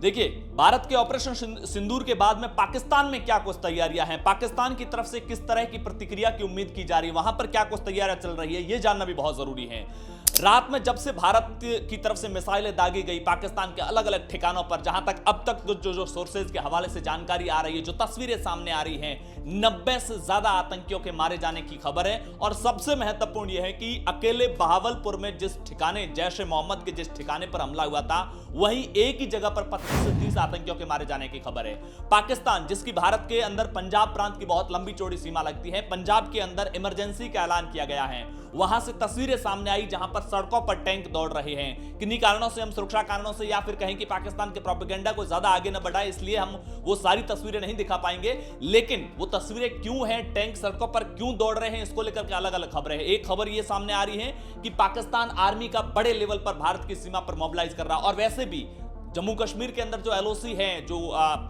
देखिए, भारत के ऑपरेशन सिंदूर के बाद में पाकिस्तान में क्या कुछ तैयारियां हैं, पाकिस्तान की तरफ से किस तरह की प्रतिक्रिया की उम्मीद की जा रही है, वहां पर क्या कुछ तैयारियां चल रही है, यह जानना भी बहुत जरूरी है। रात में जब से भारत की तरफ से मिसाइलें दागी गई पाकिस्तान के अलग अलग ठिकानों पर, जहां तक अब तक जो सोर्सेज के हवाले से जानकारी आ रही है, जो तस्वीरें सामने आ रही हैं, 90 से ज्यादा आतंकियों के मारे जाने की खबर है। और सबसे महत्वपूर्ण यह है कि अकेले बहावलपुर में जिस ठिकाने, जैश ए मोहम्मद के जिस ठिकाने पर हमला हुआ था, वहीं एक ही जगह पर 25 से 30 आतंकियों के मारे जाने की खबर है। पाकिस्तान, जिसकी भारत के अंदर पंजाब प्रांत की बहुत लंबी चौड़ी सीमा लगती है, पंजाब के अंदर इमरजेंसी का ऐलान किया गया है। वहां से तस्वीरें सामने आई जहां पर सड़कों पर टैंक दौड़ रहे हैं। किन्हीं कारणों से, हम सुरक्षा कारणों से या फिर कहें कि पाकिस्तान के प्रोपेगेंडा को ज्यादा आगे न बढ़ाए, इसलिए हम वो सारी तस्वीरें नहीं दिखा पाएंगे। लेकिन वो तस्वीरें क्यों हैं, टैंक सड़कों पर क्यों दौड़ रहे हैं, इसको लेकर के अलग अलग खबरें हैं। एक खबर ये सामने आ रही है कि पाकिस्तान आर्मी का बड़े लेवल पर भारत की सीमा पर मोबिलाइज कर रहा है। और वैसे भी जम्मू कश्मीर के अंदर जो एलओसी है, जो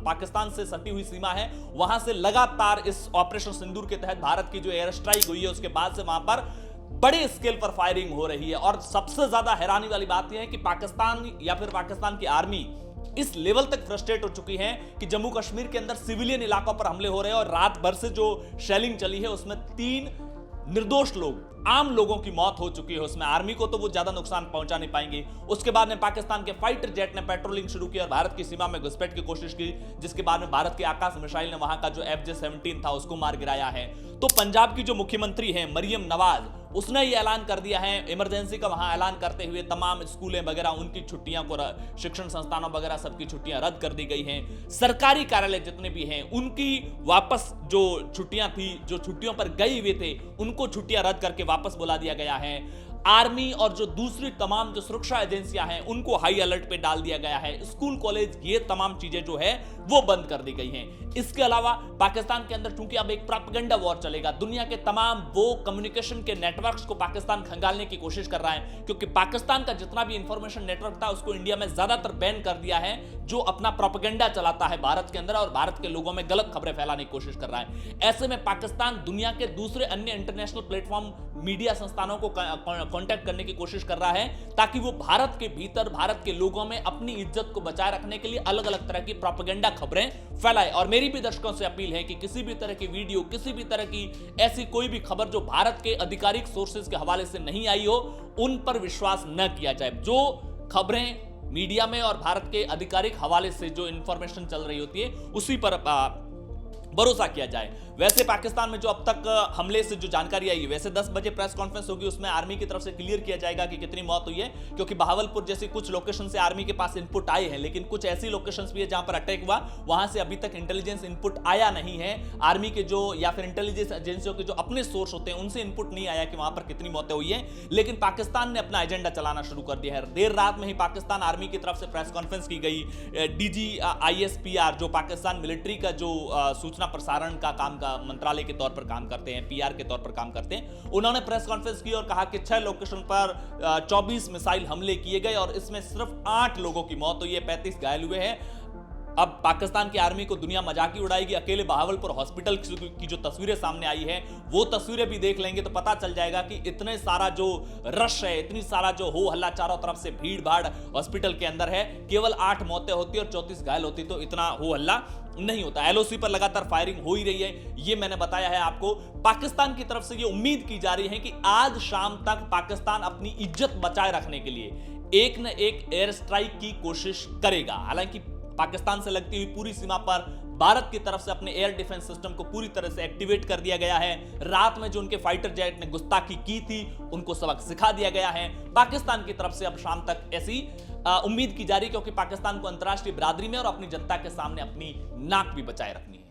पाकिस्तान से सटी हुई सीमा है, वहां से लगातार इस ऑपरेशन सिंदूर के तहत भारत की जो एयर स्ट्राइक हुई है, उसके बाद से वहां पर बड़े स्केल पर फायरिंग हो रही है। और सबसे ज्यादा हैरानी वाली बात यह है कि पाकिस्तान या फिर पाकिस्तान की आर्मी इस लेवल तक फ्रस्ट्रेट हो चुकी है कि जम्मू कश्मीर के अंदर सिविलियन इलाकों पर हमले हो रहे हैं। और रात भर से जो शेलिंग चली है, उसमें 3 निर्दोष लोग, आम लोगों की मौत हो चुकी है। उसमें आर्मी को तो वो ज्यादा नुकसान पहुंचा नहीं पाएंगे। उसके बाद में पाकिस्तान के फाइटर जेट ने पेट्रोलिंग शुरू की और भारत की सीमा में घुसपैठ की कोशिश की, जिसके बाद में भारत के आकाश मिसाइल ने वहां का जो FJ-17 था उसको मार गिराया है। तो पंजाब की जो मुख्यमंत्री हैं मरियम नवाज, उसने ये ऐलान कर दिया है, इमरजेंसी का वहां ऐलान करते हुए तमाम स्कूलें वगैरह, उनकी छुट्टियां को, शिक्षण संस्थानों वगैरह सबकी छुट्टियां रद्द कर दी गई हैं। सरकारी कार्यालय जितने भी हैं, उनकी वापस जो छुट्टियां थी, जो छुट्टियों पर गए हुए थे, उनको छुट्टियां रद्द करके वापस बुला दिया गया है। आर्मी और जो दूसरी तमाम जो सुरक्षा एजेंसियां हैं, उनको हाई अलर्ट पे डाल दिया गया है। स्कूल, कॉलेज, ये तमाम चीजें जो है वो बंद कर दी गई हैं। इसके अलावा पाकिस्तान के अंदर चूंकि अब एक प्रोपेगेंडा वॉर चलेगा, दुनिया के तमाम वो कम्युनिकेशन के नेटवर्क्स को पाकिस्तान खंगालने की कोशिश कर रहा है, क्योंकि पाकिस्तान का जितना भी इंफॉर्मेशन नेटवर्क था उसको इंडिया में ज्यादातर बैन कर दिया है, जो अपना प्रोपेगेंडा चलाता है भारत के अंदर और भारत के लोगों में गलत खबरें फैलाने की कोशिश कर रहा है। ऐसे में पाकिस्तान दुनिया के दूसरे अन्य इंटरनेशनल प्लेटफॉर्म, मीडिया संस्थानों को कांटेक्ट करने की कोशिश कर रहा है, ताकि वो भारत के भीतर, भारत के लोगों में अपनी इज्जत को बचाए रखने के लिए अलग अलग तरह की प्रोपेगेंडा खबरें फैलाए। और मेरी भी दर्शकों से अपील है कि किसी भी तरह की वीडियो, किसी भी तरह की ऐसी कोई भी खबर जो भारत के आधिकारिक सोर्सेज के हवाले से नहीं आई हो, उन पर विश्वास न किया जाए। जो खबरें मीडिया में और भारत के आधिकारिक हवाले से जो इंफॉर्मेशन चल रही होती है, उसी पर भरोसा किया जाए। वैसे पाकिस्तान में जो अब तक हमले से जो जानकारी आई है, वैसे 10 बजे प्रेस कॉन्फ्रेंस होगी, उसमें आर्मी की तरफ से क्लियर किया जाएगा कि कितनी मौत हुई है, क्योंकि बहावलपुर जैसी कुछ लोकेशन से आर्मी के पास इनपुट आए हैं, लेकिन कुछ ऐसी लोकेशंस भी है जहां पर अटैक हुआ, वहां से अभी तक इंटेलिजेंस इनपुट आया नहीं है। आर्मी के जो या फिर इंटेलिजेंस एजेंसियों के जो अपने सोर्स होते हैं, उनसे इनपुट नहीं आया कि वहां पर कितनी मौतें हुई है। लेकिन पाकिस्तान ने अपना एजेंडा चलाना शुरू कर दिया है। देर रात में ही पाकिस्तान आर्मी की तरफ से प्रेस कॉन्फ्रेंस की गई। DGISPR, जो पाकिस्तान मिलिट्री का जो सूचना प्रसारण का काम का मंत्रालय के तौर पर काम करते हैं, PR के तौर पर काम करते हैं, उन्होंने प्रेस कॉन्फ्रेंस की और कहा कि 6 लोकेशन पर 24 मिसाइल हमले किए गए और इसमें सिर्फ 8 लोगों की मौत हुई है, 35 घायल हुए हैं। अब पाकिस्तान की आर्मी को दुनिया मजाक ही उड़ाएगी। अकेले बहावलपुर हॉस्पिटल की जो तस्वीरें सामने आई है, वो तस्वीरें भी देख लेंगे तो पता चल जाएगा कि इतने सारा जो रश है, इतनी सारा जो हो हल्ला, चारों तरफ से भीड़ भाड़ हॉस्पिटल के अंदर है, केवल 8 मौतें होती और 34 घायल होती तो इतना हो हल्ला नहीं होता। LOC पर लगातार फायरिंग हो ही रही है, ये मैंने बताया है आपको। पाकिस्तान की तरफ से ये उम्मीद की जा रही है कि आज शाम तक पाकिस्तान अपनी इज्जत बचाए रखने के लिए एक न एक एयर स्ट्राइक की कोशिश करेगा। हालांकि पाकिस्तान से लगती हुई पूरी सीमा पर भारत की तरफ से अपने एयर डिफेंस सिस्टम को पूरी तरह से एक्टिवेट कर दिया गया है। रात में जो उनके फाइटर जेट ने गुस्ताखी की थी, उनको सबक सिखा दिया गया है। पाकिस्तान की तरफ से अब शाम तक ऐसी उम्मीद की जा रही है, क्योंकि पाकिस्तान को अंतर्राष्ट्रीय बिरादरी में और अपनी जनता के सामने अपनी नाक भी बचाए रखनी है।